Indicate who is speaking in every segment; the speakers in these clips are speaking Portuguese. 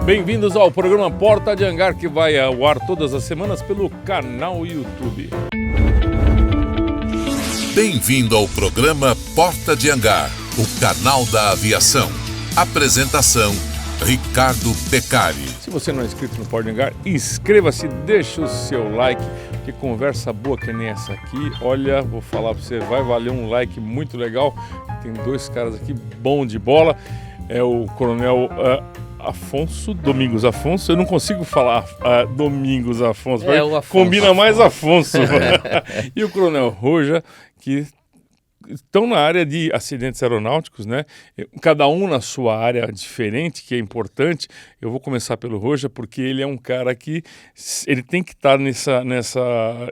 Speaker 1: Bem-vindos ao programa Porta de Hangar, que vai ao ar todas as semanas pelo canal YouTube.
Speaker 2: Bem-vindo ao programa Porta de Hangar, o canal da aviação. Apresentação, Ricardo Beccari.
Speaker 1: Se você não é inscrito no Porta de Hangar, inscreva-se, deixa o seu like, que conversa boa que nem essa aqui. Olha, vou falar para você, vai valer um like muito legal. Tem dois caras aqui, bom de bola. É o Coronel Domingos Afonso. Eu não consigo falar Domingos Afonso,
Speaker 3: o Afonso.
Speaker 1: Combina mais Afonso. E o Coronel Roja, que estão na área de acidentes aeronáuticos, né? Cada um na sua área diferente, que é importante. Eu vou começar pelo Roja, porque ele é um cara que ele tem que estar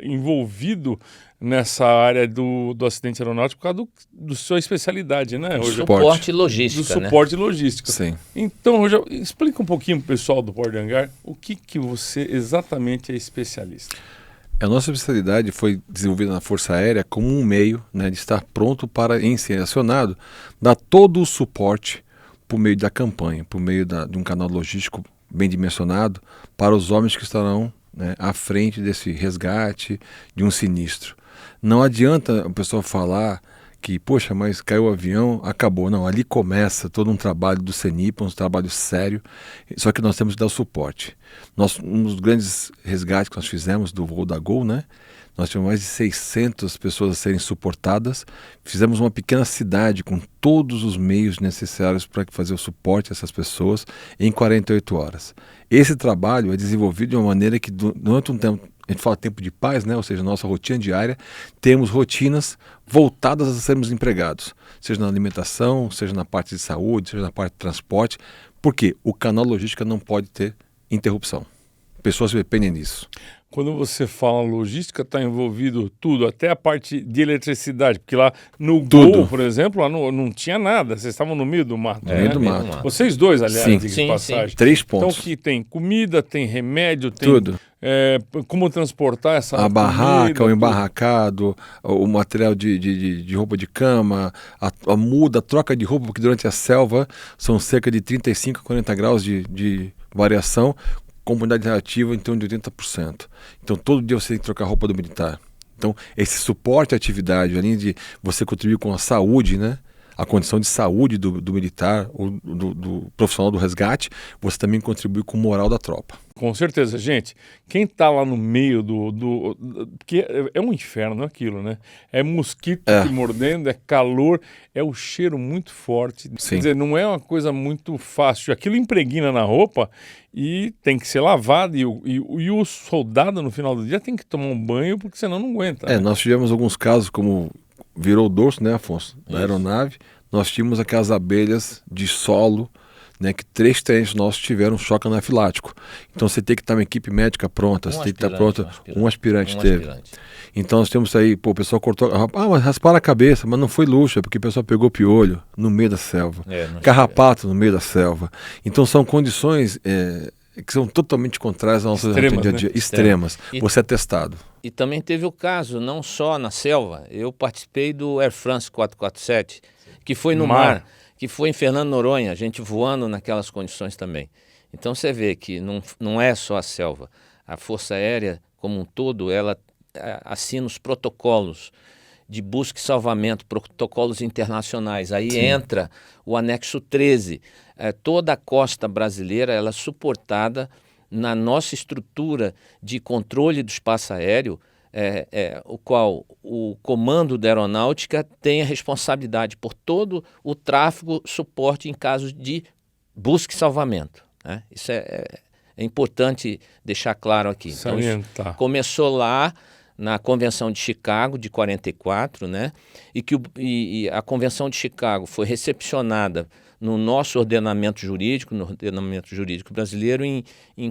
Speaker 1: envolvido nessa área do acidente aeronáutico por causa da sua especialidade, né, Roja?
Speaker 3: Suporte e logística,
Speaker 1: do suporte e logística.
Speaker 4: Sim.
Speaker 1: Então, Roja, explica um pouquinho para o pessoal do Porta de Hangar o que você exatamente é especialista.
Speaker 4: A nossa especialidade foi desenvolvida na Força Aérea como um meio, né, de estar pronto para, em ser acionado, dar todo o suporte por meio da campanha, por meio de um canal logístico bem dimensionado para os homens que estarão, né, à frente desse resgate de um sinistro. Não adianta a pessoa falar que, poxa, mas caiu o avião, acabou. Não, ali começa todo um trabalho do CENIPA, um trabalho sério, só que nós temos que dar o suporte. Um dos grandes resgates que nós fizemos do voo da Gol, né? Nós tivemos mais de 600 pessoas a serem suportadas. Fizemos uma pequena cidade com todos os meios necessários para fazer o suporte a essas pessoas em 48 horas. Esse trabalho é desenvolvido de uma maneira que, durante um tempo, a gente fala tempo de paz, né? Ou seja, nossa rotina diária, temos rotinas voltadas a sermos empregados, seja na alimentação, seja na parte de saúde, seja na parte de transporte, porque o canal logística não pode ter interrupção. Pessoas dependem disso.
Speaker 1: Quando você fala logística, está envolvido tudo, até a parte de eletricidade, porque lá no Gol, por exemplo, lá não tinha nada, vocês estavam no meio do mato.
Speaker 4: No meio do mato.
Speaker 1: Vocês dois, aliás,
Speaker 4: Sim.
Speaker 1: de passagem.
Speaker 3: Sim.
Speaker 4: 3 pontos.
Speaker 1: Então que tem comida, tem remédio, tem
Speaker 4: Tudo.
Speaker 1: Como transportar essa
Speaker 4: A barraca,
Speaker 1: comida,
Speaker 4: o embarracado, o material de roupa de cama, a muda, a troca de roupa, porque durante a selva são cerca de 35 a 40 graus de variação, com umidade relativa em torno de 80%. Então todo dia você tem que trocar a roupa do militar. Então esse suporte à atividade, além de você contribuir com a saúde, né? A condição de saúde do militar, ou do profissional do resgate, você também contribui com o moral da tropa.
Speaker 1: Com certeza, gente. Quem está lá no meio porque é um inferno aquilo, né? É mosquito te mordendo, é calor, é o cheiro muito forte.
Speaker 4: Sim.
Speaker 1: Quer dizer, não é uma coisa muito fácil. Aquilo impregna na roupa e tem que ser lavado. E o soldado, no final do dia, tem que tomar um banho, porque senão não aguenta. Né?
Speaker 4: Nós tivemos alguns casos, como virou o dorso, né, Afonso? Na aeronave, nós tínhamos aquelas abelhas de solo, né, que 3 tenentes nossos tiveram um choque anafilático. Então você tem que estar uma equipe médica pronta, você tem que estar pronta. Um aspirante teve. Então nós temos aí, o pessoal cortou, mas rasparam a cabeça, mas não foi luxo, é porque o pessoal pegou piolho no meio da selva, carrapato no meio da selva. Então são condições que são totalmente contrárias ao nosso dia a dia, extremas. Você é testado.
Speaker 3: E também teve o caso, não só na selva, eu participei do Air France 447, que foi no mar, que foi em Fernando Noronha, a gente voando naquelas condições também. Então você vê que não é só a selva. A Força Aérea, como um todo, ela assina os protocolos de busca e salvamento, protocolos internacionais. Aí entra o anexo 13. Toda a costa brasileira ela é suportada na nossa estrutura de controle do espaço aéreo, o qual o comando da aeronáutica tem a responsabilidade por todo o tráfego, suporte em casos de busca e salvamento. Né? Isso é importante deixar claro aqui. Então, isso começou lá na Convenção de Chicago de 44, né? E a Convenção de Chicago foi recepcionada no nosso ordenamento jurídico, no ordenamento jurídico brasileiro, em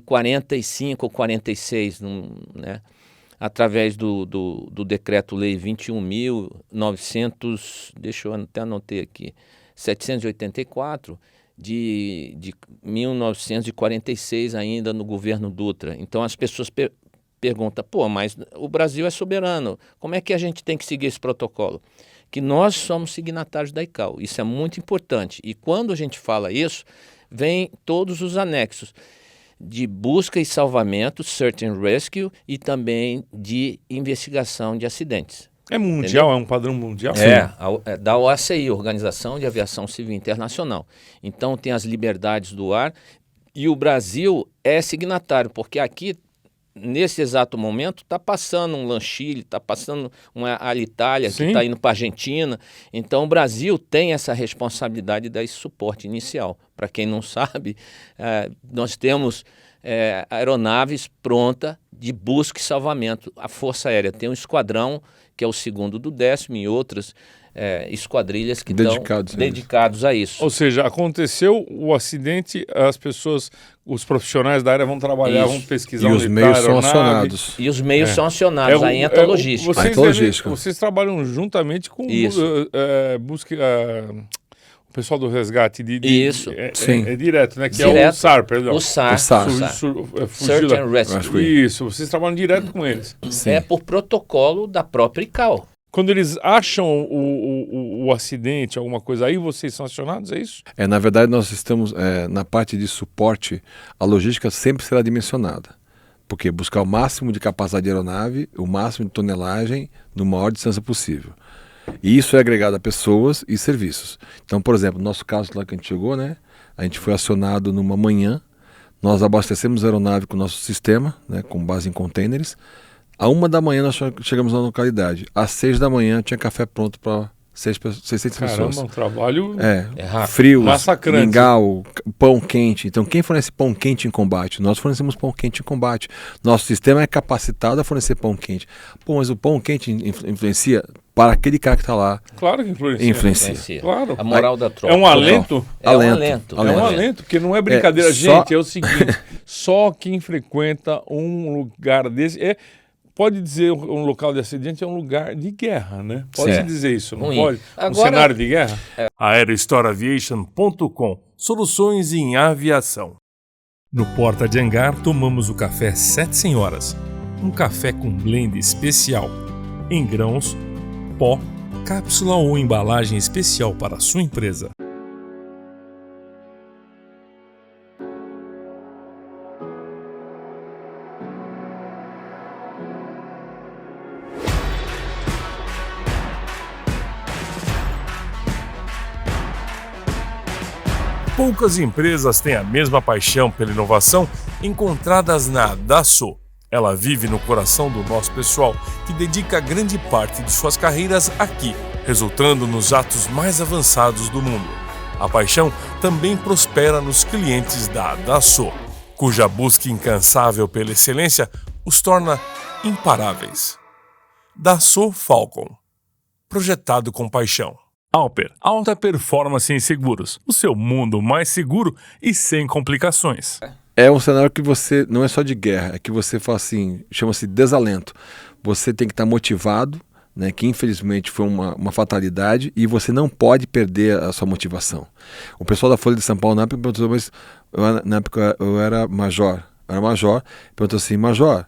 Speaker 3: 45 ou 46, né? Através do Decreto-Lei 21.900, deixa eu até anotei aqui, 784, de 1946 ainda no governo Dutra. Então as pessoas perguntam, mas o Brasil é soberano, como é que a gente tem que seguir esse protocolo? Que nós somos signatários da ICAO, isso é muito importante. E quando a gente fala isso, vem todos os anexos de busca e salvamento, search and rescue, e também de investigação de acidentes.
Speaker 1: É mundial, entendeu? É um padrão mundial?
Speaker 3: É da OACI, Organização de Aviação Civil Internacional. Então tem as liberdades do ar e o Brasil é signatário, porque aqui, nesse exato momento, está passando um Lanchile, está passando uma Alitalia, que está indo para a Argentina. Então o Brasil tem essa responsabilidade de dar esse suporte inicial. Para quem não sabe, nós temos aeronaves prontas de busca e salvamento. A Força Aérea tem um esquadrão, que é o 2º do 10º, e outras esquadrilhas que estão dedicados a isso.
Speaker 1: Ou seja, aconteceu o acidente, as pessoas, os profissionais da área vão trabalhar, vão pesquisar.
Speaker 4: E os meios são acionados.
Speaker 3: E os meios são acionados, aí entra a logística.
Speaker 1: Vocês trabalham juntamente com busca... O pessoal do resgate
Speaker 3: Isso.
Speaker 1: É direto, né? Que
Speaker 3: direto.
Speaker 1: É o SAR, perdão.
Speaker 3: O SAR.
Speaker 1: Search
Speaker 3: and Rescue.
Speaker 1: Isso, vocês trabalham direto com eles.
Speaker 3: Sim. É por protocolo da própria ICAO.
Speaker 1: Quando eles acham o acidente, alguma coisa, aí vocês são acionados, é isso?
Speaker 4: Na verdade, nós estamos na parte de suporte, a logística sempre será dimensionada. Porque buscar o máximo de capacidade de aeronave, o máximo de tonelagem, no maior distância possível. E isso é agregado a pessoas e serviços. Então, por exemplo, no nosso caso lá que a gente chegou, né? A gente foi acionado numa manhã, nós abastecemos a aeronave com o nosso sistema, né, com base em containers. À 1 da manhã nós chegamos na localidade. Às 6 da manhã tinha café pronto para 600 pessoas.
Speaker 1: Caramba, um trabalho
Speaker 4: frio,
Speaker 1: massacrante.
Speaker 4: Mingau, pão quente. Então quem fornece pão quente em combate? Nós fornecemos pão quente em combate. Nosso sistema é capacitado a fornecer pão quente. Pô, mas o pão quente influencia para aquele cara que está lá.
Speaker 1: Claro que influencia. Claro.
Speaker 3: A moral da troca.
Speaker 1: É um alento?
Speaker 3: É um alento.
Speaker 1: É um alento, porque não é brincadeira. Gente, é o seguinte, só quem frequenta um lugar desse... Pode dizer um local de acidente é um lugar de guerra, né? Pode-se dizer isso, não pode? Um cenário de guerra?
Speaker 5: Aerostoraviation.com. Soluções em aviação. No Porta de Hangar tomamos o café 7 Senhoras. Um café com blend especial. Em grãos, pó, cápsula ou embalagem especial para a sua empresa. Poucas empresas têm a mesma paixão pela inovação encontradas na Dassault. Ela vive no coração do nosso pessoal, que dedica grande parte de suas carreiras aqui, resultando nos jatos mais avançados do mundo. A paixão também prospera nos clientes da Dassault, cuja busca incansável pela excelência os torna imparáveis. Dassault Falcon, projetado com paixão. Alper, alta performance em seguros. O seu mundo mais seguro e sem complicações.
Speaker 4: É um cenário que você, não é só de guerra, é que você fala assim, chama-se desalento. Você tem que estar motivado, né, que infelizmente foi uma fatalidade, e você não pode perder a sua motivação. O pessoal da Folha de São Paulo na época perguntou, mas na época eu era major, perguntou assim, major,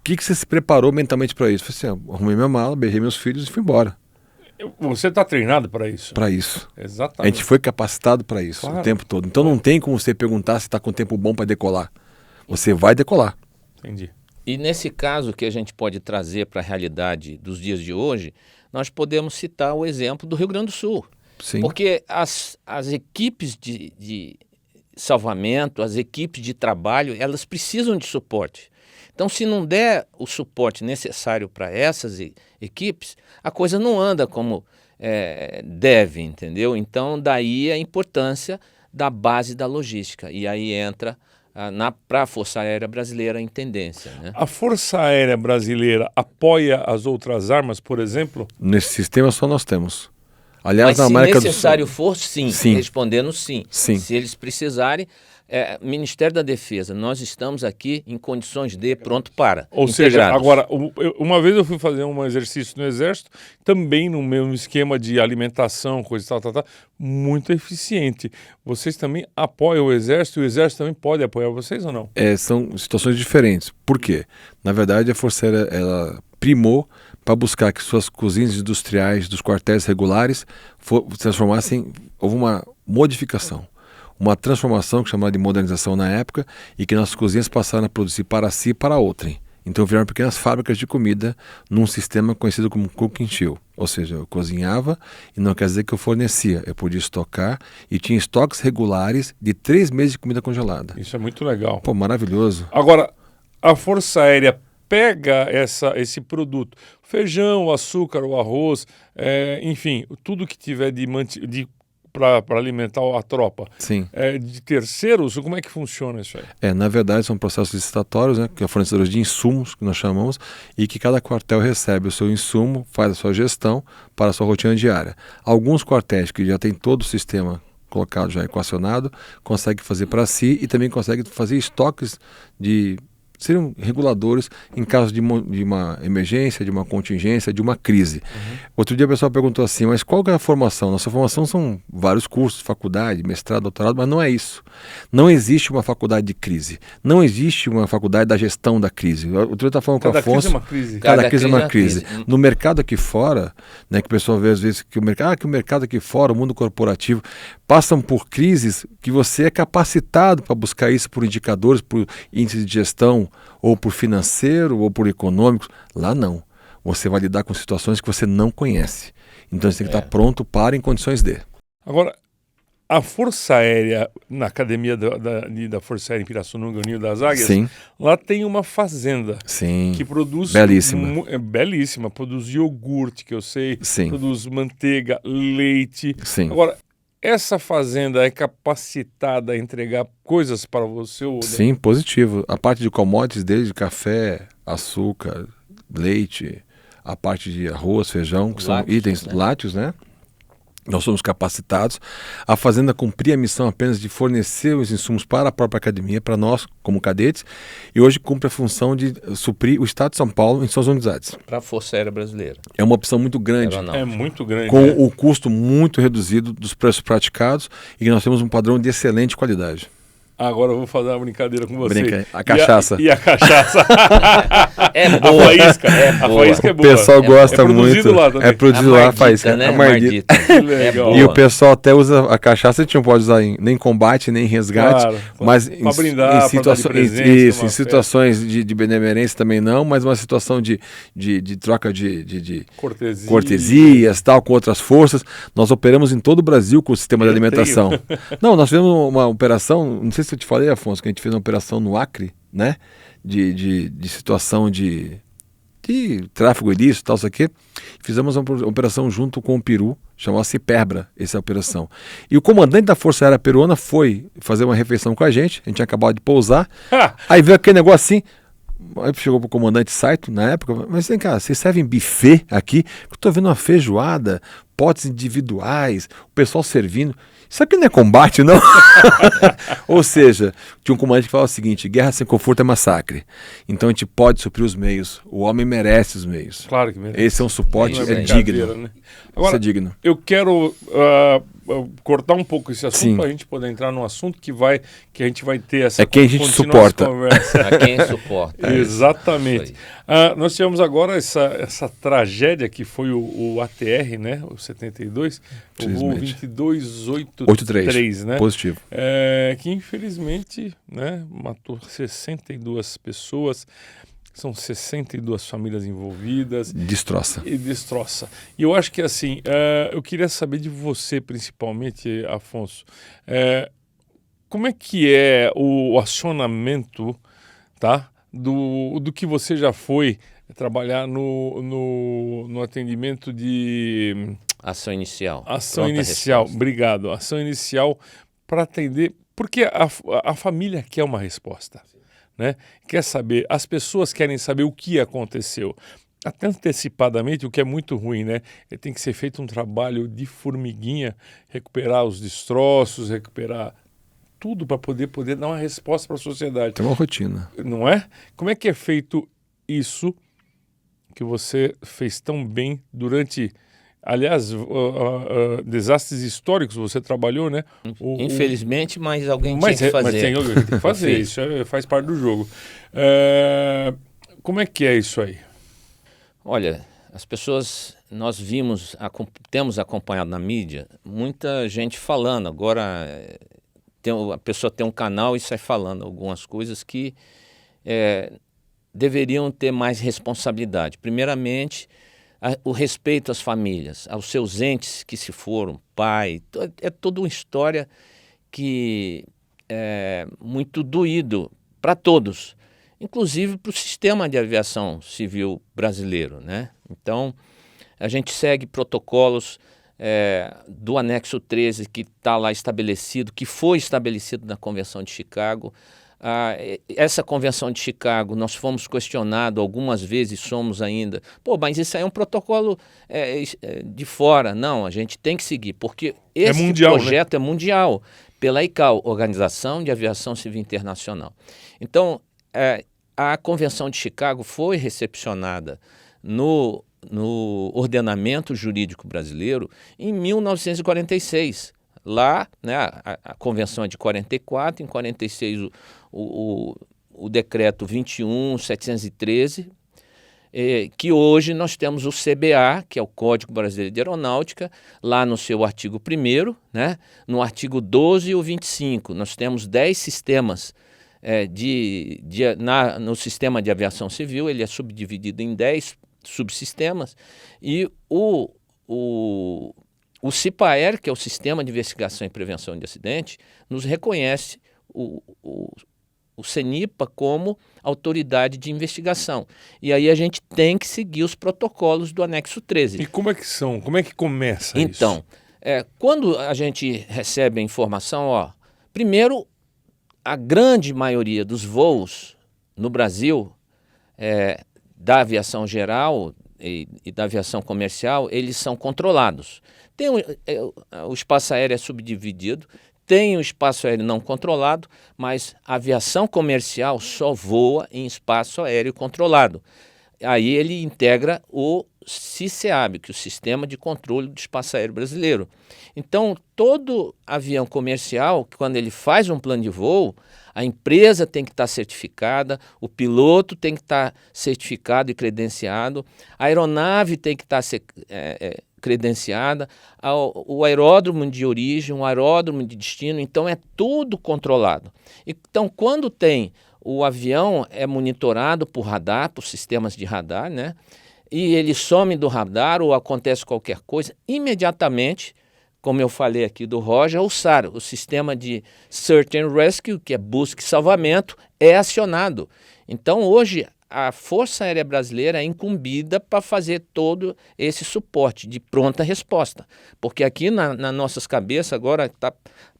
Speaker 4: que você se preparou mentalmente para isso? Eu falei assim, arrumei minha mala, beijei meus filhos e fui embora.
Speaker 1: Você está treinado para isso?
Speaker 4: Para isso.
Speaker 1: Exatamente.
Speaker 4: A gente foi capacitado para isso o tempo todo. Então não tem como você perguntar se está com tempo bom para decolar. Você vai decolar.
Speaker 1: Entendi.
Speaker 3: E nesse caso que a gente pode trazer para a realidade dos dias de hoje, nós podemos citar o exemplo do Rio Grande do Sul.
Speaker 4: Sim.
Speaker 3: Porque as equipes de salvamento, as equipes de trabalho, elas precisam de suporte. Então, se não der o suporte necessário para essas equipes, a coisa não anda como deve, entendeu? Então, daí a importância da base da logística. E aí entra, para a Força Aérea Brasileira, a intendência. Né?
Speaker 1: A Força Aérea Brasileira apoia as outras armas, por exemplo?
Speaker 4: Nesse sistema só nós temos. Aliás,
Speaker 3: mas
Speaker 4: na América
Speaker 3: se necessário for, sim. Respondendo sim.
Speaker 4: Sim.
Speaker 3: Se eles precisarem, Ministério da Defesa, nós estamos aqui em condições de pronto para.
Speaker 1: Ou seja, agora, uma vez eu fui fazer um exercício no Exército, também no mesmo esquema de alimentação, coisa tal, muito eficiente. Vocês também apoiam o Exército e o Exército também pode apoiar vocês ou não?
Speaker 4: São situações diferentes. Por quê? Na verdade, a Força Aérea ela primou para buscar que suas cozinhas industriais dos quartéis regulares se transformassem, houve uma modificação. uma transformação que chamava de modernização na época e que nossas cozinhas passaram a produzir para si e para outrem. Então viraram pequenas fábricas de comida num sistema conhecido como cook and chill. Ou seja, eu cozinhava e não quer dizer que eu fornecia. Eu podia estocar e tinha estoques regulares de 3 meses de comida congelada.
Speaker 1: Isso é muito legal.
Speaker 4: Pô, maravilhoso.
Speaker 1: Agora, a Força Aérea pega esse produto, feijão, o açúcar, o arroz, enfim, tudo que tiver para alimentar a tropa.
Speaker 4: Sim.
Speaker 1: De terceiros, como é que funciona isso aí?
Speaker 4: Na verdade, são processos licitatórios, né, que é fornecedores de insumos, que nós chamamos, e que cada quartel recebe o seu insumo, faz a sua gestão para a sua rotina diária. Alguns quartéis que já têm todo o sistema colocado, já equacionado, conseguem fazer para si e também conseguem fazer estoques seriam reguladores em caso de uma emergência, de uma contingência, de uma crise. Outro dia a pessoa perguntou assim, mas qual que é a formação? Nossa formação são vários cursos, faculdade, mestrado, doutorado, mas não é isso. Não existe uma faculdade de crise. Não existe uma faculdade da gestão da crise. Outro dia eu estava falando com o Afonso.
Speaker 1: Cada crise é uma crise.
Speaker 4: Cada crise é uma crise. No mercado aqui fora, né, que o pessoal vê às vezes que o mercado aqui fora, o mundo corporativo, passam por crises que você é capacitado para buscar isso por indicadores, por índices de gestão, ou por financeiro, ou por econômicos. Lá não. Você vai lidar com situações que você não conhece. Então você tem que estar pronto para em condições de.
Speaker 1: Agora, a Força Aérea, na academia da Força Aérea em Pirassununga, Ninho das Águias,
Speaker 4: Sim.
Speaker 1: lá tem uma fazenda
Speaker 4: Sim.
Speaker 1: que produz...
Speaker 4: Belíssima.
Speaker 1: Belíssima. Produz iogurte, que eu sei.
Speaker 4: Sim.
Speaker 1: Produz manteiga, leite.
Speaker 4: Sim.
Speaker 1: Agora, essa fazenda é capacitada a entregar coisas para você?
Speaker 4: Sim, positivo. A parte de commodities, desde café, açúcar, leite, a parte de arroz, feijão, que são itens lácteos, né? Nós somos capacitados. A fazenda cumpria a missão apenas de fornecer os insumos para a própria academia, para nós, como cadetes, e hoje cumpre a função de suprir o Estado de São Paulo em suas unidades.
Speaker 3: Para a Força Aérea Brasileira.
Speaker 4: É uma opção muito grande.
Speaker 1: É muito grande.
Speaker 4: Com o custo muito reduzido dos preços praticados e que nós temos um padrão de excelente qualidade.
Speaker 1: Agora eu vou fazer uma brincadeira com você.
Speaker 4: Brinca aí. A cachaça.
Speaker 1: E a cachaça.
Speaker 3: É boa.
Speaker 1: A faísca é boa.
Speaker 4: O pessoal gosta muito.
Speaker 1: Produzido lá também.
Speaker 4: É produzido lá a faísca.
Speaker 3: Né?
Speaker 4: A mardita.
Speaker 1: Legal.
Speaker 4: E o pessoal até usa a cachaça, a gente não pode usar nem em combate, nem em resgate. Claro,
Speaker 1: mas para brindar,
Speaker 4: em situações de benemerência também não, mas uma situação de troca de cortesias, tal, com outras forças. Nós operamos em todo o Brasil com o sistema de alimentação. Não, nós fizemos uma operação, não sei se eu te falei, Afonso, que a gente fez uma operação no Acre, né? De situação de tráfego ilícito, tal, isso aqui. Fizemos uma operação junto com o Peru, chamava-se Perbra, essa operação. E o comandante da Força Aérea Peruana foi fazer uma refeição com a gente tinha acabado de pousar, aí veio aquele negócio assim, aí chegou pro comandante Saito, na época, mas vem cá, vocês servem buffet aqui? Eu tô vendo uma feijoada, potes individuais, o pessoal servindo. Isso aqui não é combate, não? Ou seja, tinha um comandante que falava o seguinte: guerra sem conforto é massacre. Então a gente pode suprir os meios. O homem merece os meios.
Speaker 1: Claro que merece.
Speaker 4: Esse é um suporte, digno.
Speaker 1: Né? Agora,
Speaker 4: isso é digno.
Speaker 1: Eu quero cortar um pouco esse assunto para a gente poder entrar num assunto que a gente vai ter essa
Speaker 4: quem a gente suporta.
Speaker 3: A quem suporta.
Speaker 1: Exatamente. Nós tivemos agora essa tragédia que foi o ATR, né? O 72, o voo 2283, né?
Speaker 4: Positivo.
Speaker 1: Que infelizmente, né, matou 62 pessoas. São 62 famílias envolvidas.
Speaker 4: Destroça.
Speaker 1: E eu acho que assim, eu queria saber de você principalmente, Afonso, como é que é o acionamento, tá, do que você já foi trabalhar no atendimento de...
Speaker 3: Ação inicial.
Speaker 1: Ação inicial, obrigado. Ação inicial para atender, porque a família quer uma resposta. Né? Quer saber, as pessoas querem saber o que aconteceu. Até antecipadamente, o que é muito ruim, né? Tem que ser feito um trabalho de formiguinha, recuperar os destroços, recuperar tudo para poder dar uma resposta para a sociedade.
Speaker 4: Tem uma rotina.
Speaker 1: Não é? Como é que é feito isso que você fez tão bem durante... Aliás, desastres históricos você trabalhou, né?
Speaker 3: Infelizmente, mas alguém tinha que fazer.
Speaker 1: Mas tem alguém que tem que fazer, isso faz parte do jogo. Como é que é isso aí?
Speaker 3: Olha, as pessoas, nós temos acompanhado na mídia, muita gente falando, agora a pessoa tem um canal e sai falando algumas coisas que deveriam ter mais responsabilidade. Primeiramente, o respeito às famílias, aos seus entes que se foram, pai, é toda uma história que é muito doído para todos, inclusive para o sistema de aviação civil brasileiro, né? Então, a gente segue protocolos do anexo 13 que está lá estabelecido, que foi estabelecido na Convenção de Chicago. Essa Convenção de Chicago, nós fomos questionados algumas vezes, somos ainda, mas isso aí é um protocolo de fora. Não, a gente tem que seguir, porque esse
Speaker 1: mundial,
Speaker 3: projeto, né? É mundial, pela ICAO, Organização de Aviação Civil Internacional. Então, a Convenção de Chicago foi recepcionada no ordenamento jurídico brasileiro em 1946. Lá, né, a Convenção é de 44, em 46 o decreto 21.713, que hoje nós temos o CBA, que é o Código Brasileiro de Aeronáutica, lá no seu artigo 1º, né, no artigo 12 e o 25, nós temos 10 sistemas no sistema de aviação civil, ele é subdividido em 10 subsistemas, e o CIPAER, que é o Sistema de Investigação e Prevenção de Acidente, nos reconhece o CENIPA como autoridade de investigação. E aí a gente tem que seguir os protocolos do anexo 13.
Speaker 1: E como é que são? Como é que começa isso?
Speaker 3: Então, quando a gente recebe a informação, primeiro, a grande maioria dos voos no Brasil, da aviação geral e da aviação comercial, eles são controlados. O espaço aéreo é subdividido, tem o espaço aéreo não controlado, mas a aviação comercial só voa em espaço aéreo controlado. Aí ele integra o SICEAB, que é o Sistema de Controle do Espaço Aéreo Brasileiro. Então, todo avião comercial, quando ele faz um plano de voo, a empresa tem que estar certificada, o piloto tem que estar certificado e credenciado, a aeronave tem que estar credenciada, o aeródromo de origem, o aeródromo de destino, então é tudo controlado. Então, quando o avião é monitorado por radar, por sistemas de radar, né? E ele some do radar ou acontece qualquer coisa, imediatamente, como eu falei aqui do Roger, o SAR, o Sistema de Search and Rescue, que é busca e salvamento, é acionado. Então, hoje, a Força Aérea Brasileira é incumbida para fazer todo esse suporte de pronta resposta. Porque aqui nas nossas cabeças, agora está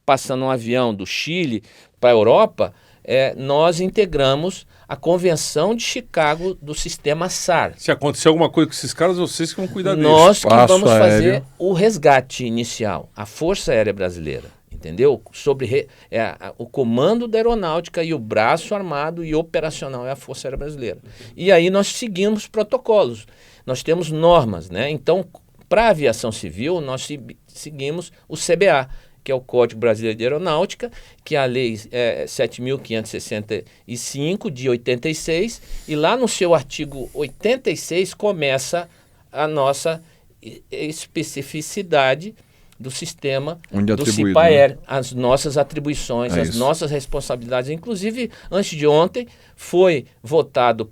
Speaker 3: passando um avião do Chile para a Europa, nós integramos a Convenção de Chicago do sistema SAR.
Speaker 1: Se acontecer alguma coisa com esses caras, vocês que vão cuidar deles.
Speaker 3: Nós que vamos fazer o resgate inicial, a Força Aérea Brasileira, entendeu? Sobre o comando da aeronáutica e o braço armado e operacional é a Força Aérea Brasileira. E aí nós seguimos protocolos, nós temos normas, né? Então, para a aviação civil, nós seguimos o CBA, que é o Código Brasileiro de Aeronáutica, que é a Lei 7.565, de 86, e lá no seu artigo 86 começa a nossa especificidade do sistema do CIPAER, né? As nossas atribuições, as nossas responsabilidades. Inclusive, antes de ontem, foi votado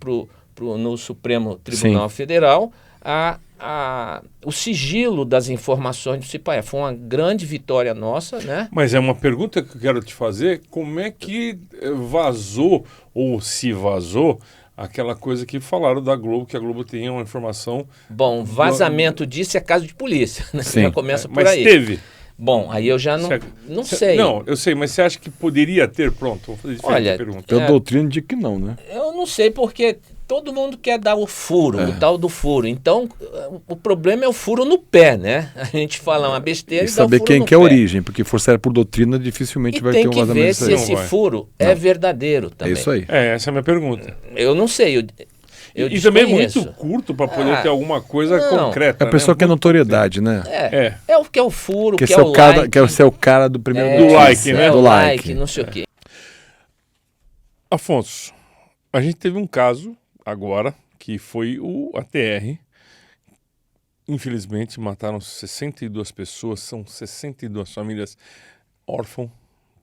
Speaker 3: no Supremo Tribunal Federal o sigilo das informações do CIPAER. Foi uma grande vitória nossa, né?
Speaker 1: Mas é uma pergunta que eu quero te fazer: como é que vazou, ou se vazou, aquela coisa que falaram da Globo, que a Globo tinha uma informação...
Speaker 3: Bom, vazamento disso é caso de polícia, né? Já começa por aí.
Speaker 1: Mas teve?
Speaker 3: Bom, aí eu já não sei.
Speaker 1: Não, eu sei, mas você acha que poderia ter? Pronto, vou fazer diferente a pergunta.
Speaker 4: A doutrina diz que não, né?
Speaker 3: Eu não sei, porque todo mundo quer dar o furo, o tal do furo. Então, o problema é o furo no pé, né? A gente fala uma besteira e dá o furo no pé.
Speaker 4: E saber quem que é a origem, porque Força Aérea por doutrina dificilmente vai ter um vazamento.
Speaker 3: E tem que ver se esse furo é verdadeiro também.
Speaker 4: É isso aí.
Speaker 1: Essa é a minha pergunta.
Speaker 3: Eu não sei,
Speaker 1: e também é muito curto para poder ter alguma coisa concreta.
Speaker 4: A pessoa quer notoriedade, né?
Speaker 3: É o que é o furo, que é o
Speaker 4: like.
Speaker 3: Quer
Speaker 4: ser o cara do primeiro
Speaker 1: do like, né?
Speaker 3: Do like, não sei o quê.
Speaker 1: Afonso, a gente teve um caso agora, que foi o ATR. Infelizmente, mataram 62 pessoas, são 62 famílias órfãs,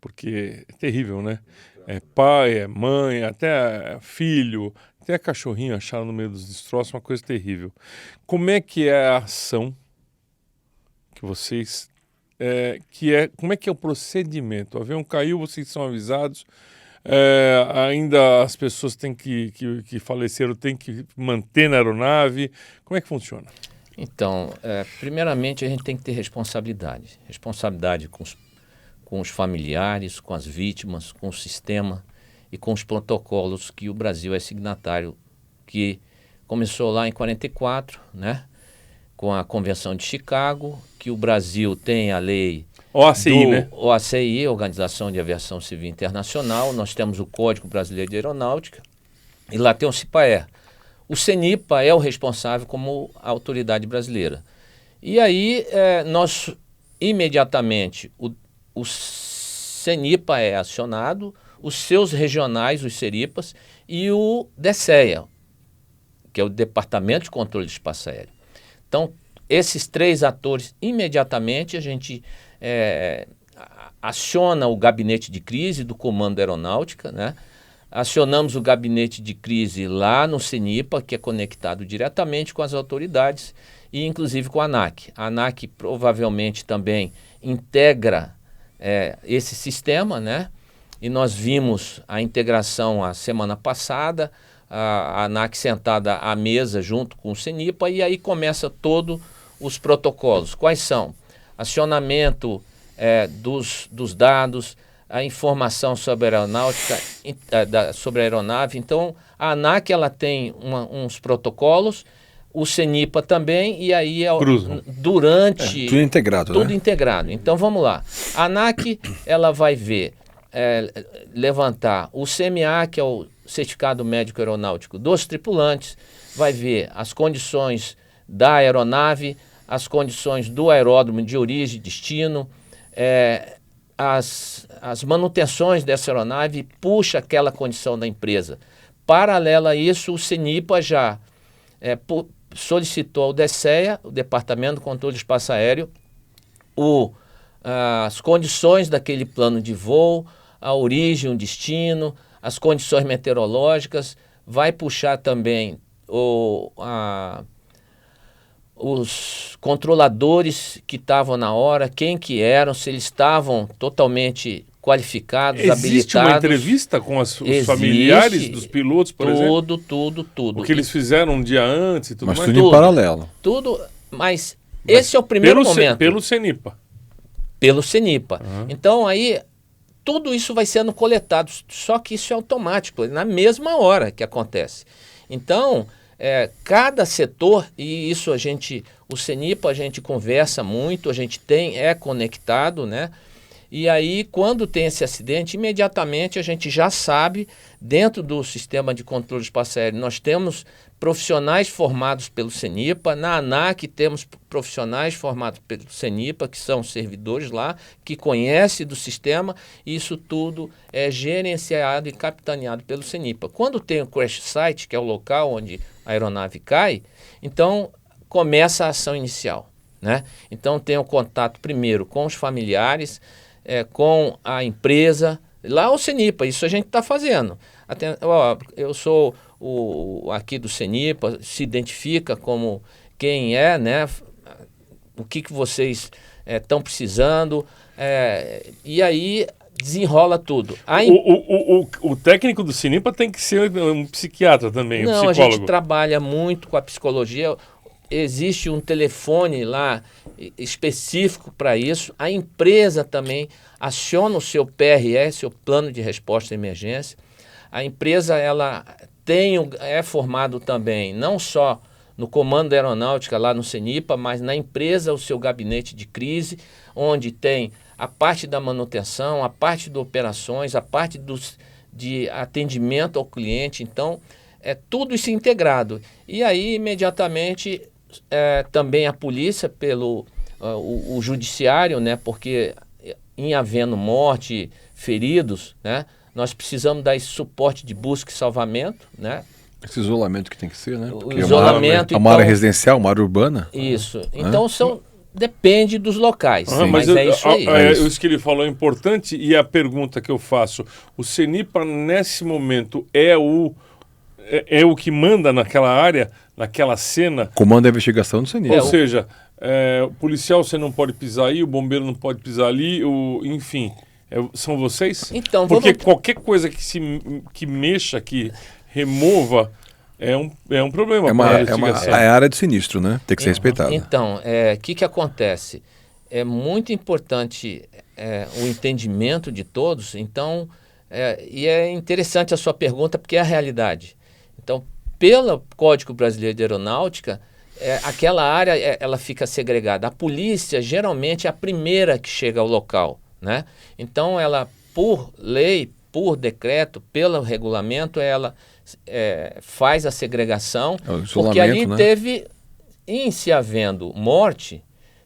Speaker 1: porque é terrível, né? É pai, é mãe, até filho, até cachorrinho achado no meio dos destroços, uma coisa terrível. Como é que é a ação que vocês... como é que é o procedimento? O avião caiu, vocês são avisados, ainda as pessoas que faleceram têm que manter na aeronave. Como é que funciona?
Speaker 3: Então, primeiramente a gente tem que ter responsabilidade. Responsabilidade com os familiares, com as vítimas, com o sistema e com os protocolos que o Brasil é signatário, que começou lá em 44, né? Com a Convenção de Chicago, que o Brasil tem a lei
Speaker 1: OACI, né?
Speaker 3: OACI, Organização de Aviação Civil Internacional. Nós temos o Código Brasileiro de Aeronáutica e lá tem o CIPAE. O CENIPA é o responsável como autoridade brasileira. E aí, nós, imediatamente, o CENIPA é acionado, os seus regionais, os CERIPAs, e o DECEA, que é o Departamento de Controle de Espaço Aéreo. Então, esses três atores, imediatamente, a gente aciona o gabinete de crise do Comando da Aeronáutica, né? Acionamos o gabinete de crise lá no CENIPA, que é conectado diretamente com as autoridades e inclusive com a ANAC. A ANAC provavelmente também integra esse sistema, né? E nós vimos a integração a semana passada, a ANAC sentada à mesa junto com o CENIPA, e aí começa todos os protocolos. Quais são? Acionamento dos dados, a informação sobre a aeronáutica, sobre a aeronave. Então, a ANAC ela tem uns protocolos, o CENIPA também, e aí durante...
Speaker 4: tudo integrado,
Speaker 3: tudo
Speaker 4: né?
Speaker 3: integrado. Então, vamos lá. A ANAC ela vai ver, levantar o CMA, que é o Certificado Médico Aeronáutico dos tripulantes, vai ver as condições da aeronave, as condições do aeródromo de origem e destino, as manutenções dessa aeronave, puxa aquela condição da empresa. Paralela a isso, o CENIPA já solicitou ao DECEA, o Departamento de Controle de Espaço Aéreo, as condições daquele plano de voo, a origem, o destino, as condições meteorológicas, vai puxar também os controladores que estavam na hora, quem que eram, se eles estavam totalmente qualificados, habilitados.
Speaker 1: Existe uma entrevista com os familiares dos pilotos, por exemplo?
Speaker 3: Tudo.
Speaker 1: O que eles fizeram um dia antes e tudo mais?
Speaker 4: Mas tudo em paralelo.
Speaker 3: Tudo, mas esse é o primeiro momento.
Speaker 1: Pelo CENIPA.
Speaker 3: Pelo CENIPA. Então aí tudo isso vai sendo coletado, só que isso é automático, na mesma hora que acontece. Então, cada setor, e isso o CENIPA a gente conversa muito, a gente é conectado, né? E aí, quando tem esse acidente, imediatamente a gente já sabe, dentro do sistema de controle de espaço aéreo, nós temos profissionais formados pelo CENIPA, na ANAC temos profissionais formados pelo CENIPA, que são servidores lá, que conhecem do sistema, e isso tudo é gerenciado e capitaneado pelo CENIPA. Quando tem o crash site, que é o local onde a aeronave cai, então começa a ação inicial, né? Então tem o contato primeiro com os familiares, com a empresa, lá o CENIPA, isso a gente está fazendo. Eu sou aqui do CENIPA, se identifica como quem é, né? O que vocês estão precisando, e aí desenrola tudo.
Speaker 1: O técnico do CENIPA tem que ser um psiquiatra também, um psicólogo.
Speaker 3: A gente trabalha muito com a psicologia. Existe um telefone lá específico para isso. A empresa também aciona o seu PRE, seu plano de resposta à emergência. A empresa ela é formado também, não só no Comando da Aeronáutica, lá no CENIPA, mas na empresa o seu gabinete de crise, onde tem a parte da manutenção, a parte de operações, a parte de atendimento ao cliente. Então, tudo isso integrado. E aí, imediatamente, também a polícia, o judiciário, né, porque em havendo morte, feridos, né, nós precisamos dar esse suporte de busca e salvamento, né?
Speaker 4: Esse isolamento que tem que ser, né? Porque
Speaker 3: o isolamento,
Speaker 4: é uma área residencial, uma área urbana.
Speaker 3: Isso. Então são depende dos locais, mas é isso aí.
Speaker 1: Isso que ele falou é importante, e a pergunta que eu faço, o CENIPA nesse momento é o que manda naquela área, naquela cena?
Speaker 4: Comanda a investigação do CENIPA.
Speaker 1: Ou seja, o policial você não pode pisar aí, o bombeiro não pode pisar ali, enfim, são vocês?
Speaker 3: Então,
Speaker 1: porque qualquer coisa que mexa, que remova, é um problema para a investigação.
Speaker 4: É a área de sinistro, né? Tem que ser respeitada.
Speaker 3: Então, que acontece? É muito importante o entendimento de todos, então, e é interessante a sua pergunta, porque é a realidade. Então, pelo Código Brasileiro de Aeronáutica, aquela área ela fica segregada. A polícia, geralmente, é a primeira que chega ao local, né? Então, ela, por lei, por decreto, pelo regulamento, ela faz a segregação, porque ali teve, em se havendo morte,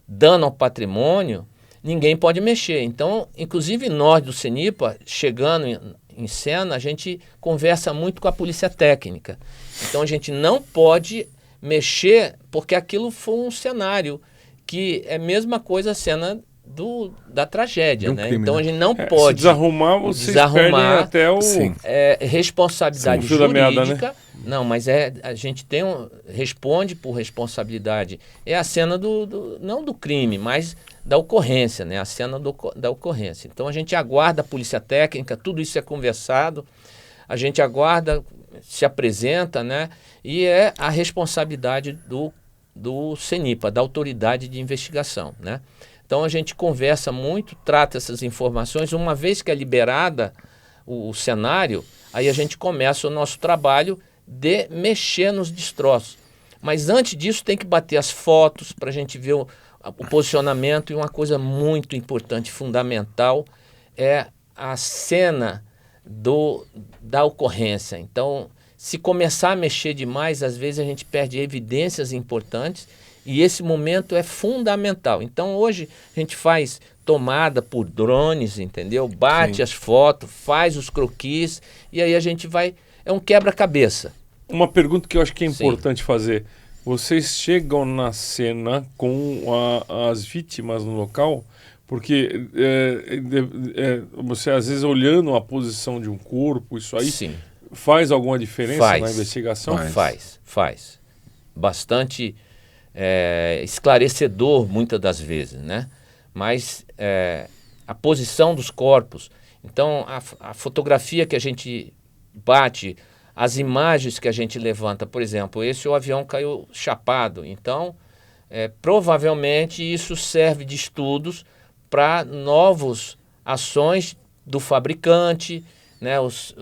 Speaker 3: dano ao patrimônio, ninguém pode mexer. Então, inclusive nós do CENIPA, chegando em cena, a gente conversa muito com a polícia técnica. Então, a gente não pode mexer, porque aquilo foi um cenário que é a mesma coisa a cena da tragédia, né? Crime, então a gente não pode
Speaker 1: se desarrumar, vocês perdem até o
Speaker 3: responsabilidade
Speaker 1: jurídica,
Speaker 3: meada, né? Não, mas a gente responde por responsabilidade. É a cena não do crime, mas da ocorrência, né? A cena da ocorrência. Então a gente aguarda a polícia técnica, tudo isso é conversado, a gente aguarda, se apresenta, né? E é a responsabilidade do CENIPA, da autoridade de investigação, né? Então a gente conversa muito, trata essas informações. Uma vez que é liberada o cenário, aí a gente começa o nosso trabalho de mexer nos destroços. Mas antes disso tem que bater as fotos para a gente ver o posicionamento. E uma coisa muito importante, fundamental, é a cena da ocorrência. Então, se começar a mexer demais, às vezes a gente perde evidências importantes. E esse momento é fundamental. Então, hoje, a gente faz tomada por drones, entendeu? Bate Sim. as fotos, faz os croquis, e aí a gente vai... É um quebra-cabeça.
Speaker 1: Uma pergunta que eu acho que é importante fazer. Vocês chegam na cena com as vítimas no local? Porque você, às vezes, olhando a posição de um corpo, isso aí,
Speaker 3: Sim.
Speaker 1: faz alguma diferença na investigação?
Speaker 3: Faz. Bastante... esclarecedor muitas das vezes, né? Mas a posição dos corpos, então a fotografia que a gente bate, as imagens que a gente levanta, por exemplo, o avião caiu chapado, então provavelmente isso serve de estudos para novas ações do fabricante, né? Os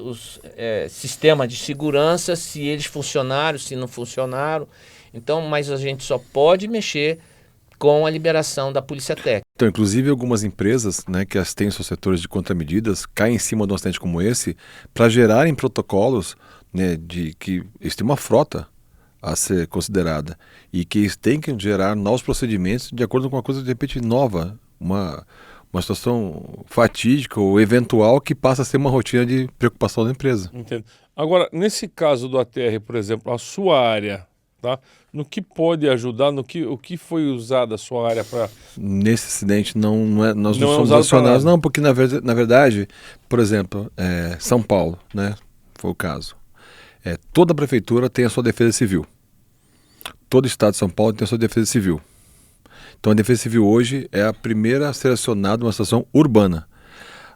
Speaker 3: sistemas de segurança, se eles funcionaram, se não funcionaram. Então, mas a gente só pode mexer com a liberação da polícia técnica.
Speaker 4: Então, inclusive algumas empresas, né, que têm seus setores de contramedidas, caem em cima de um acidente como esse para gerarem protocolos, né, de que eles têm uma frota a ser considerada e que eles têm que gerar novos procedimentos de acordo com uma coisa de repente nova, uma situação fatídica ou eventual que passa a ser uma rotina de preocupação da empresa.
Speaker 1: Entendo. Agora, nesse caso do ATR, por exemplo, a sua área, tá? No que pode ajudar, o que foi usada a sua área para...
Speaker 4: Nesse acidente nós não somos acionados, não, porque na verdade, por exemplo, São Paulo, né, foi o caso. Toda prefeitura tem a sua defesa civil. Todo estado de São Paulo tem a sua defesa civil. Então a defesa civil hoje é a primeira a ser acionada numa situação urbana.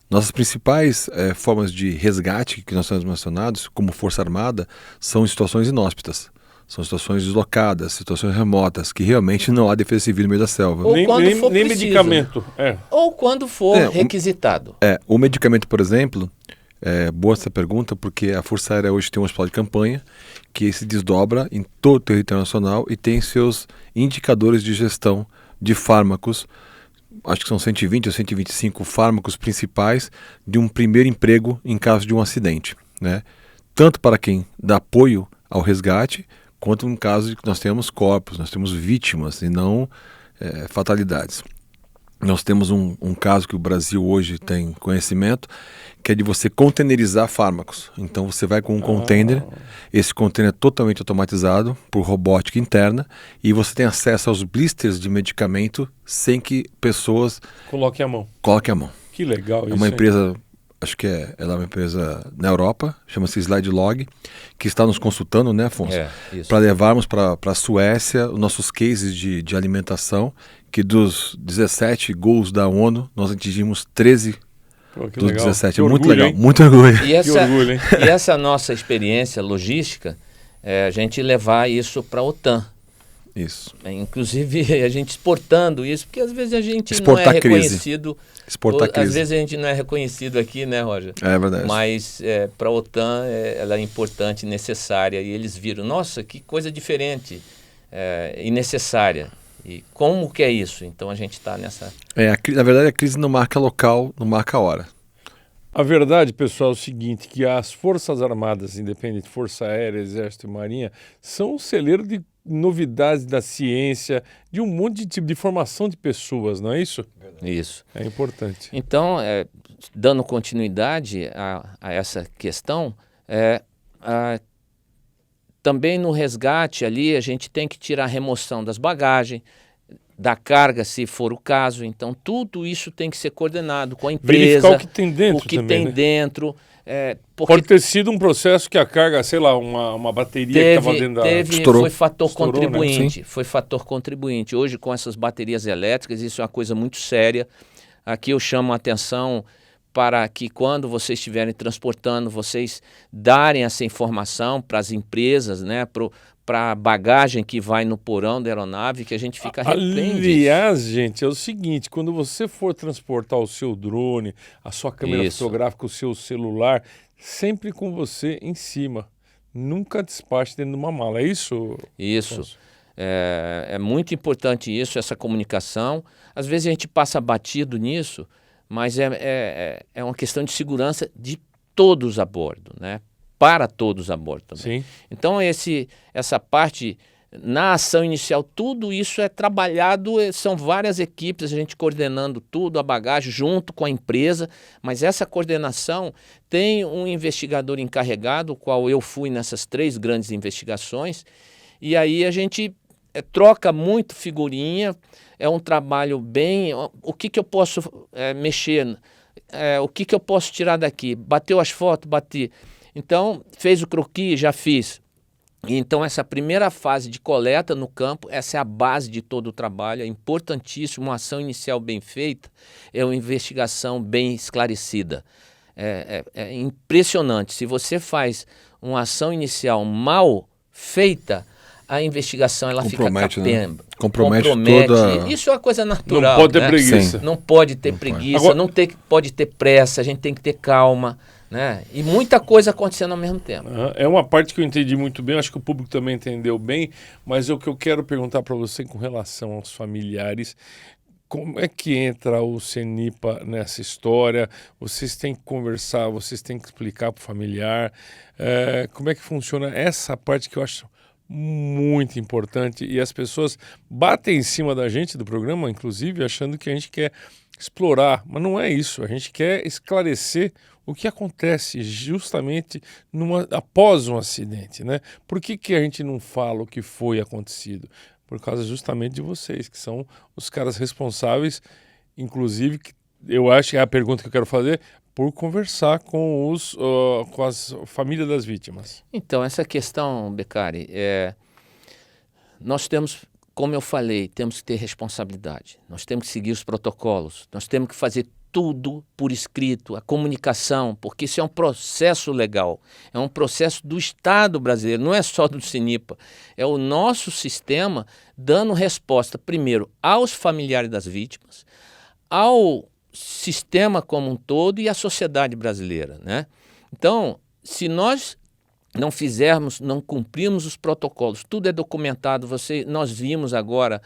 Speaker 4: Nossas principais formas de resgate que nós somos acionados, como Força Armada, são situações inóspitas. São situações deslocadas, situações remotas, que realmente não há defesa civil no meio da selva.
Speaker 3: Ou quando for
Speaker 1: nem
Speaker 3: preciso.
Speaker 1: Medicamento.
Speaker 3: Ou quando for requisitado.
Speaker 4: O medicamento, por exemplo, boa essa pergunta, porque a Força Aérea hoje tem um hospital de campanha que se desdobra em todo o território nacional e tem seus indicadores de gestão de fármacos. Acho que são 120 ou 125 fármacos principais de um primeiro emprego em caso de um acidente, né? Tanto para quem dá apoio ao resgate, quanto no caso de que nós temos corpos, nós temos vítimas e não fatalidades. Nós temos um caso que o Brasil hoje tem conhecimento, que é de você containerizar fármacos. Então você vai com um container, esse container é totalmente automatizado por robótica interna, e você tem acesso aos blisters de medicamento sem que pessoas
Speaker 1: Coloque a mão.
Speaker 4: coloquem a mão.
Speaker 1: Que legal
Speaker 4: É uma empresa, acho que ela é uma empresa na Europa, chama-se SlideLog, que está nos consultando, né, Afonso? Para levarmos para a Suécia os nossos cases de alimentação, que dos 17 goals da ONU, nós atingimos 13
Speaker 1: que
Speaker 4: dos
Speaker 1: legal.
Speaker 4: 17.
Speaker 1: Que
Speaker 4: É muito
Speaker 1: orgulho,
Speaker 4: legal,
Speaker 1: hein?
Speaker 4: muito orgulho.
Speaker 3: E essa,
Speaker 1: orgulho, hein?
Speaker 3: e essa nossa experiência logística, a gente levar isso para a OTAN.
Speaker 4: Isso.
Speaker 3: Inclusive a gente exportando isso, porque às vezes a gente
Speaker 4: Exportar
Speaker 3: não é
Speaker 4: crise.
Speaker 3: reconhecido.
Speaker 4: Exportar
Speaker 3: Às
Speaker 4: crise.
Speaker 3: vezes a gente não é reconhecido aqui, né, Roger?
Speaker 4: É verdade.
Speaker 3: Mas para a OTAN ela é importante, necessária. E eles viram, nossa, que coisa diferente e necessária. E como que é isso? Então a gente está nessa...
Speaker 4: Na verdade, a crise não marca local, não marca hora.
Speaker 1: A verdade, pessoal, é o seguinte, que as Forças Armadas, independente, Força Aérea, Exército e Marinha, são um celeiro de novidades da ciência, de um monte de tipo de formação de pessoas, não é isso?
Speaker 3: Isso.
Speaker 1: É importante.
Speaker 3: Então, dando continuidade a essa questão, também no resgate ali a gente tem que tirar a remoção das bagagens, da carga, se for o caso. Então, tudo isso tem que ser coordenado com a empresa.
Speaker 1: Verificar o que tem dentro
Speaker 3: o que
Speaker 1: também,
Speaker 3: tem
Speaker 1: né?
Speaker 3: dentro. Porque
Speaker 1: Pode ter sido um processo que a carga, sei lá, uma bateria que estava dentro da...
Speaker 4: Estourou.
Speaker 3: Foi fator
Speaker 1: Estourou, né?
Speaker 3: contribuinte. Foi fator contribuinte. Hoje, com essas baterias elétricas, isso é uma coisa muito séria. Aqui eu chamo a atenção para que quando vocês estiverem transportando, vocês darem essa informação para as empresas, né, para a bagagem que vai no porão da aeronave, que a gente fica refém disso.
Speaker 1: Aliás, gente, é o seguinte, quando você for transportar o seu drone, a sua câmera
Speaker 3: Isso.
Speaker 1: fotográfica, o seu celular, sempre com você em cima. Nunca despache dentro de uma mala, é isso?
Speaker 3: Isso.
Speaker 1: Afonso?
Speaker 3: É muito importante isso, essa comunicação. Às vezes a gente passa batido nisso, mas é uma questão de segurança de todos a bordo, né? Para todos a bordo também.
Speaker 1: Sim.
Speaker 3: Então essa parte, na ação inicial, tudo isso é trabalhado, são várias equipes, a gente coordenando tudo, a bagagem junto com a empresa, mas essa coordenação tem um investigador encarregado, o qual eu fui nessas 3 grandes investigações, e aí a gente troca muito figurinha, é um trabalho bem... O que eu posso mexer? O que eu posso tirar daqui? Bateu as fotos? Bati. Então, fez o croquis? Já fiz. Então, essa primeira fase de coleta no campo, essa é a base de todo o trabalho, é importantíssimo, uma ação inicial bem feita, é uma investigação bem esclarecida. É impressionante, se você faz uma ação inicial mal feita, a investigação ela fica capenga.
Speaker 4: Né? Compromete toda...
Speaker 3: Isso é uma coisa natural.
Speaker 1: Não pode ter
Speaker 3: né?
Speaker 1: preguiça.
Speaker 3: Não pode ter preguiça,
Speaker 1: Agora...
Speaker 3: pode ter pressa, a gente tem que ter calma. Né? E muita coisa acontecendo ao mesmo tempo.
Speaker 1: É uma parte que eu entendi muito bem, acho que o público também entendeu bem, mas o que eu quero perguntar para você com relação aos familiares, como é que entra o CENIPA nessa história? Vocês têm que conversar, vocês têm que explicar para o familiar, como é que funciona essa parte que eu acho muito importante, e as pessoas batem em cima da gente do programa, inclusive, achando que a gente quer explorar, mas não é isso, a gente quer esclarecer o que acontece justamente após um acidente, né? Por que a gente não fala o que foi acontecido? Por causa justamente de vocês, que são os caras responsáveis, inclusive, que eu acho que é a pergunta que eu quero fazer, por conversar com as famílias das vítimas.
Speaker 3: Então, essa questão, Beccari, nós temos, como eu falei, temos que ter responsabilidade, nós temos que seguir os protocolos, nós temos que fazer tudo por escrito, a comunicação, porque isso é um processo legal, é um processo do Estado brasileiro, não é só do CENIPA, é o nosso sistema dando resposta, primeiro, aos familiares das vítimas, ao sistema como um todo e à sociedade brasileira, né? Então, se nós não fizermos, não cumprirmos os protocolos, tudo é documentado. Nós vimos agora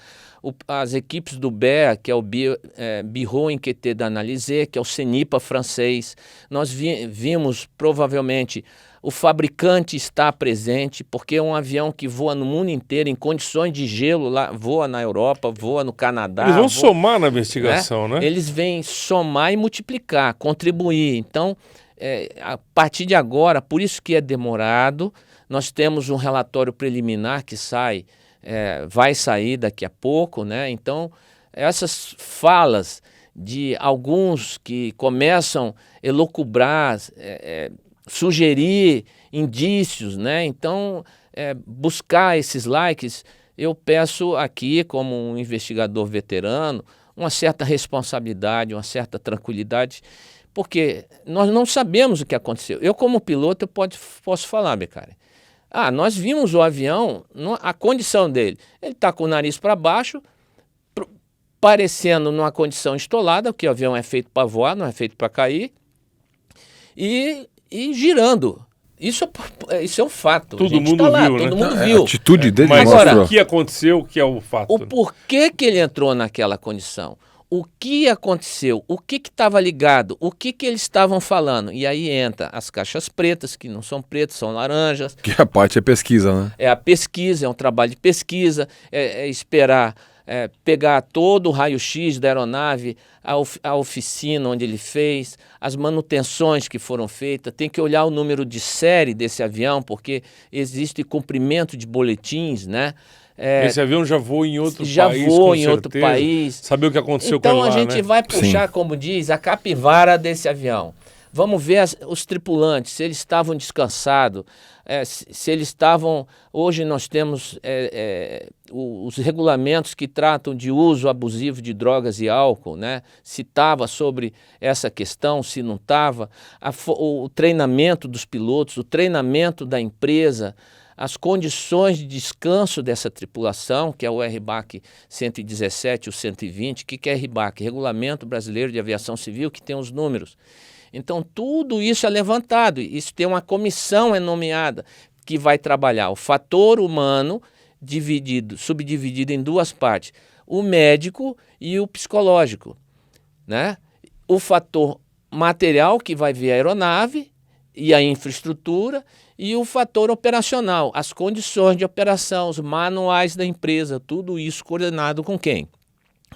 Speaker 3: as equipes do BEA, que é o Bureau Enquêté d'Analyse, que é o CENIPA francês. Nós vimos provavelmente o fabricante está presente, porque é um avião que voa no mundo inteiro em condições de gelo, lá, voa na Europa, voa no Canadá.
Speaker 1: Eles vão somar na investigação, né?
Speaker 3: Eles vêm somar e multiplicar, contribuir. Então, a partir de agora, por isso que é demorado, nós temos um relatório preliminar que vai sair daqui a pouco, né? Então, essas falas de alguns que começam a elocubrar, sugerir indícios, né? Então, buscar esses likes, eu peço aqui, como um investigador veterano, uma certa responsabilidade, uma certa tranquilidade, porque nós não sabemos o que aconteceu. Eu, como piloto, posso falar, Beccari. Nós vimos o avião, a condição dele. Ele está com o nariz para baixo, parecendo numa condição estolada, porque o avião é feito para voar, não é feito para cair, e girando. Isso é um fato.
Speaker 1: Todo mundo viu, né?
Speaker 3: Todo mundo viu.
Speaker 4: A atitude dele
Speaker 1: Mas
Speaker 3: Agora,
Speaker 1: o que aconteceu, que é o fato?
Speaker 3: O porquê que ele entrou naquela condição? O que aconteceu? O que estava ligado? O que eles estavam falando? E aí entra as caixas pretas, que não são pretas, são laranjas.
Speaker 4: Que a parte é pesquisa, né?
Speaker 3: É a pesquisa, é um trabalho de pesquisa, esperar pegar todo o raio-x da aeronave, a oficina onde ele fez, as manutenções que foram feitas, tem que olhar o número de série desse avião, porque existe cumprimento de boletins, né?
Speaker 1: Esse avião já voou em outro país,
Speaker 3: já voou em
Speaker 1: certeza.
Speaker 3: outro país.
Speaker 1: Saber o que aconteceu
Speaker 3: então,
Speaker 1: com ele lá,
Speaker 3: a gente vai puxar,
Speaker 4: Sim.
Speaker 3: como diz, a capivara desse avião. Vamos ver os tripulantes, se eles estavam descansados, se eles estavam... Hoje nós temos os regulamentos que tratam de uso abusivo de drogas e álcool, né? Se estava sobre essa questão, se não estava. O treinamento dos pilotos, o treinamento da empresa, as condições de descanso dessa tripulação, que é o RBAC 117 e o 120. O que é RBAC? Regulamento Brasileiro de Aviação Civil, que tem os números. Então, tudo isso é levantado. Isso tem uma comissão nomeada que vai trabalhar o fator humano subdividido em duas partes. O médico e o psicológico, né? O fator material, que vai ver a aeronave e a infraestrutura, e o fator operacional, as condições de operação, os manuais da empresa, tudo isso coordenado com quem?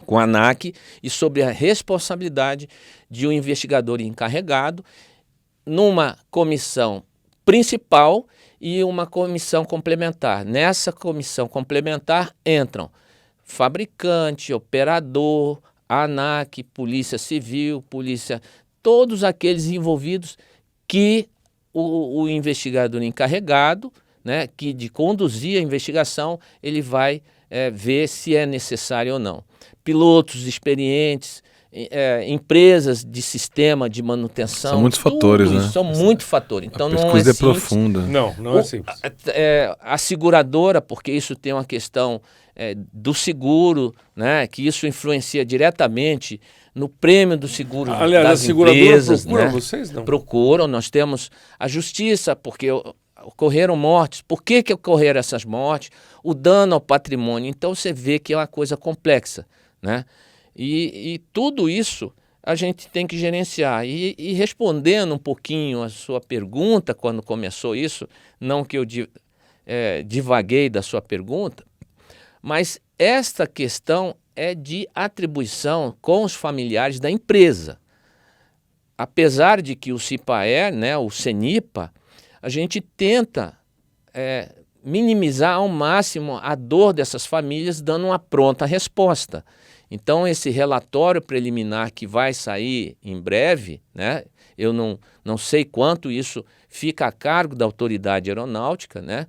Speaker 3: Com a ANAC, e sobre a responsabilidade de um investigador encarregado numa comissão principal e uma comissão complementar. Nessa comissão complementar entram fabricante, operador, ANAC, Polícia Civil, todos aqueles envolvidos que o investigador encarregado, né, que de conduzir a investigação, ele vai ver se é necessário ou não. Pilotos experientes, empresas de sistema de manutenção.
Speaker 4: São muitos fatores, né?
Speaker 3: São muitos fatores. Então
Speaker 4: A
Speaker 3: não é
Speaker 4: pesquisa é
Speaker 3: simples.
Speaker 4: profunda.
Speaker 1: Não é simples.
Speaker 3: A seguradora, porque isso tem uma questão do seguro, né, que isso influencia diretamente no prêmio do seguro.
Speaker 1: Aliás,
Speaker 3: das
Speaker 1: a seguradora
Speaker 3: empresas,
Speaker 1: procura
Speaker 3: né?
Speaker 1: vocês, não?
Speaker 3: Procuram, nós temos a justiça, porque ocorreram mortes. Por que ocorreram essas mortes? O dano ao patrimônio. Então você vê que é uma coisa complexa, né? E tudo isso a gente tem que gerenciar. E respondendo um pouquinho a sua pergunta, quando começou isso, não que eu divaguei da sua pergunta, mas esta questão é de atribuição com os familiares da empresa. Apesar de que o CIPAER, né, o CENIPA, a gente tenta minimizar ao máximo a dor dessas famílias, dando uma pronta resposta. Então, esse relatório preliminar que vai sair em breve, né, eu não sei quanto isso fica a cargo da autoridade aeronáutica, né,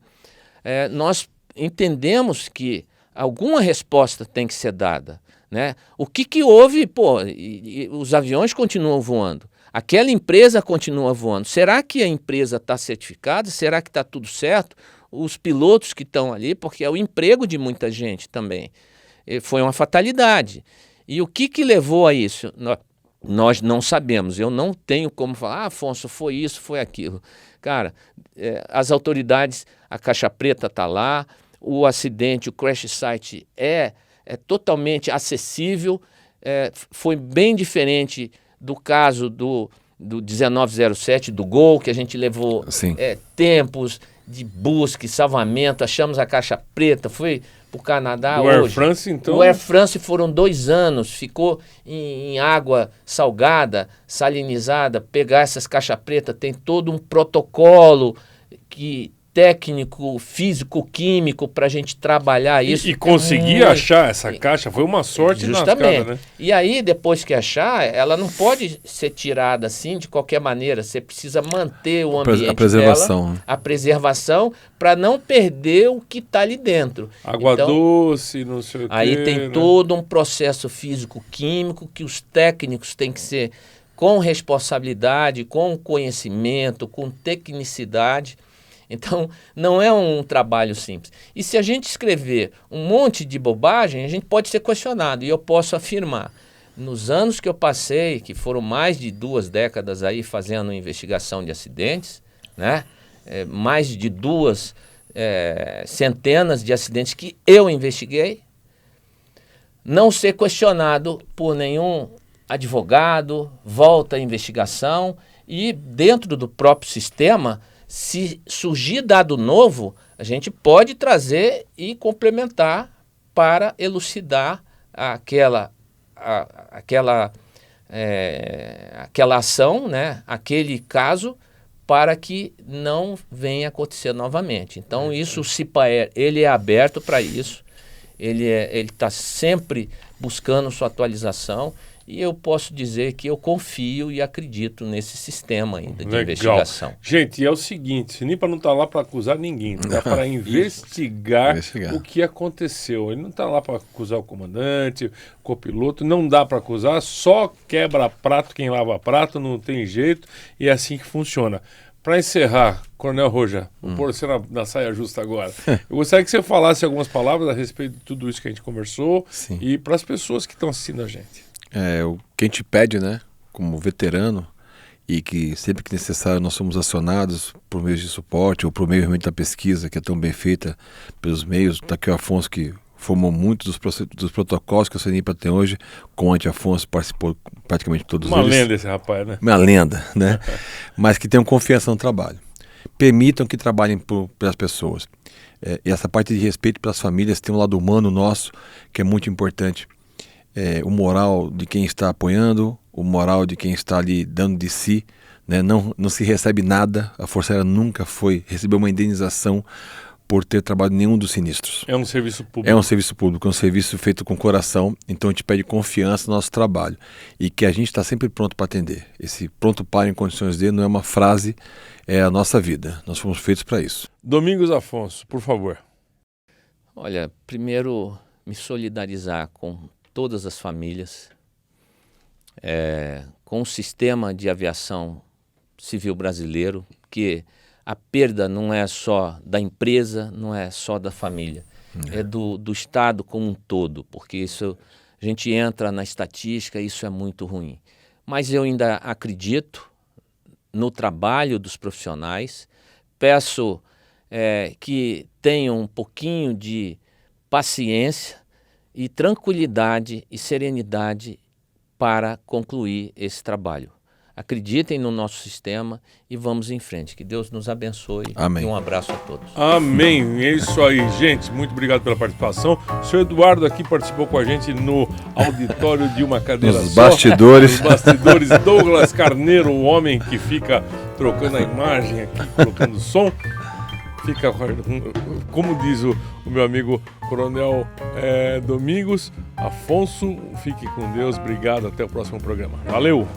Speaker 3: nós entendemos que alguma resposta tem que ser dada, né? O que houve? Os aviões continuam voando. Aquela empresa continua voando. Será que a empresa está certificada? Será que está tudo certo? Os pilotos que estão ali, porque é o emprego de muita gente também. Foi uma fatalidade. E o que levou a isso? Nós não sabemos, eu não tenho como falar, Afonso, foi isso, foi aquilo. Cara, as autoridades, a caixa preta está lá, o acidente, o crash site é totalmente acessível, foi bem diferente do caso do 1907, do Gol, que a gente levou tempos de busca e salvamento, achamos a caixa preta, foi para o Canadá
Speaker 1: hoje. O Air France, então?
Speaker 3: O Air France foram 2 anos, ficou em água salgada, salinizada, pegar essas caixas pretas, tem todo um protocolo técnico, físico, químico para a gente trabalhar isso.
Speaker 1: E conseguir achar essa caixa foi uma sorte
Speaker 3: justamente.
Speaker 1: Né?
Speaker 3: E aí, depois que achar, ela não pode ser tirada assim de qualquer maneira. Você precisa manter o ambiente a preservação, para não perder o que está ali dentro.
Speaker 1: Água doce, não sei o que.
Speaker 3: Aí tem todo um processo físico-químico que os técnicos têm que ser com responsabilidade, com conhecimento, com tecnicidade. Então, não é um trabalho simples. E se a gente escrever um monte de bobagem, a gente pode ser questionado. E eu posso afirmar, nos anos que eu passei, que foram mais de 2 décadas aí fazendo investigação de acidentes, né? Mais de 2 centenas de acidentes que eu investiguei, não ser questionado por nenhum advogado, volta à investigação e dentro do próprio sistema, se surgir dado novo, a gente pode trazer e complementar para elucidar aquela ação, né? Aquele caso, para que não venha acontecer novamente. Então, isso, o CIPAER, ele é aberto para isso, ele está sempre buscando sua atualização. E eu posso dizer que eu confio e acredito nesse sistema ainda de investigação.
Speaker 1: Gente, é o seguinte, o NIPA não está lá para acusar ninguém, está para investigar o que aconteceu. Ele não está lá para acusar o comandante, o copiloto, não dá para acusar, só quebra prato quem lava prato, não tem jeito, e é assim que funciona. Para encerrar, Coronel Roja, vou pôr você na saia justa agora. Eu gostaria que você falasse algumas palavras a respeito de tudo isso que a gente conversou. Sim. E para as pessoas que estão assistindo a gente.
Speaker 4: O que a gente pede, né, como veterano, e que sempre que necessário nós somos acionados por meios de suporte ou por meio realmente da pesquisa, que é tão bem feita pelos meios. Está aqui o Afonso, que formou muitos dos protocolos que o CNIPA tem hoje, com o Afonso participou praticamente todos eles.
Speaker 1: Uma lenda esse rapaz, né?
Speaker 4: Uma lenda, né? Mas que tenham confiança no trabalho. Permitam que trabalhem pelas pessoas. E essa parte de respeito pelas famílias tem um lado humano nosso, que é muito importante. O moral de quem está apoiando, o moral de quem está ali dando de si, né? Não se recebe nada, a Força Aérea nunca recebeu uma indenização por ter trabalhado em nenhum dos sinistros.
Speaker 1: É um serviço público.
Speaker 4: É um serviço público, é um serviço feito com coração, então a gente pede confiança no nosso trabalho e que a gente está sempre pronto para atender. Esse pronto para em condições de não é uma frase, é a nossa vida, nós fomos feitos para isso.
Speaker 1: Domingos Afonso, por favor.
Speaker 3: Olha, primeiro me solidarizar com todas as famílias, com o sistema de aviação civil brasileiro, que a perda não é só da empresa, não é só da família, é do Estado como um todo, porque isso a gente entra na estatística, isso é muito ruim. Mas eu ainda acredito no trabalho dos profissionais, peço que tenham um pouquinho de paciência e tranquilidade e serenidade para concluir esse trabalho. Acreditem no nosso sistema e vamos em frente. Que Deus nos abençoe.
Speaker 4: Amém.
Speaker 3: E um abraço a todos.
Speaker 1: Amém. É isso aí, gente. Muito obrigado pela participação. O senhor Eduardo aqui participou com a gente no auditório de uma cadeira
Speaker 4: Nos bastidores.
Speaker 1: Nos bastidores. Douglas Carneiro, o homem que fica trocando a imagem aqui, colocando som. Fica, como diz o meu amigo Coronel Domingos, Afonso, fique com Deus, obrigado, até o próximo programa. Valeu!